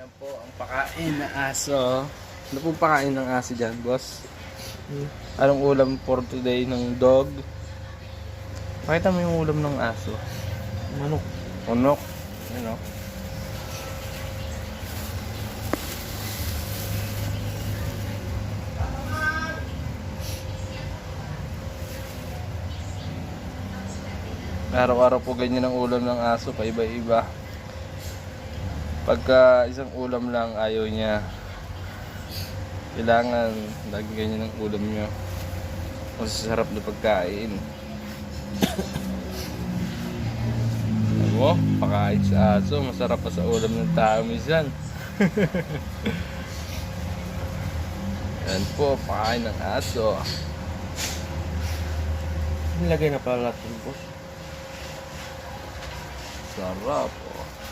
Yan po ang pakain ng aso. Ano po pakain ng aso dyan, boss? Anong ulam for today ng dog? Pakita mo yung ulam ng aso. Manok. Unok. Ano? Araw-araw po ganyan ang ulam ng aso, paiba-iba. Pagka isang ulam lang ayaw niya, kailangan lagi ganyan ang ulam niyo. Masasarap na pagkain. Alam mo, pakain sa aso, masarap pa sa ulam ng tao minsan. Yan po, pakain ng aso. Nilagay na pala natin, boss. Sarap po.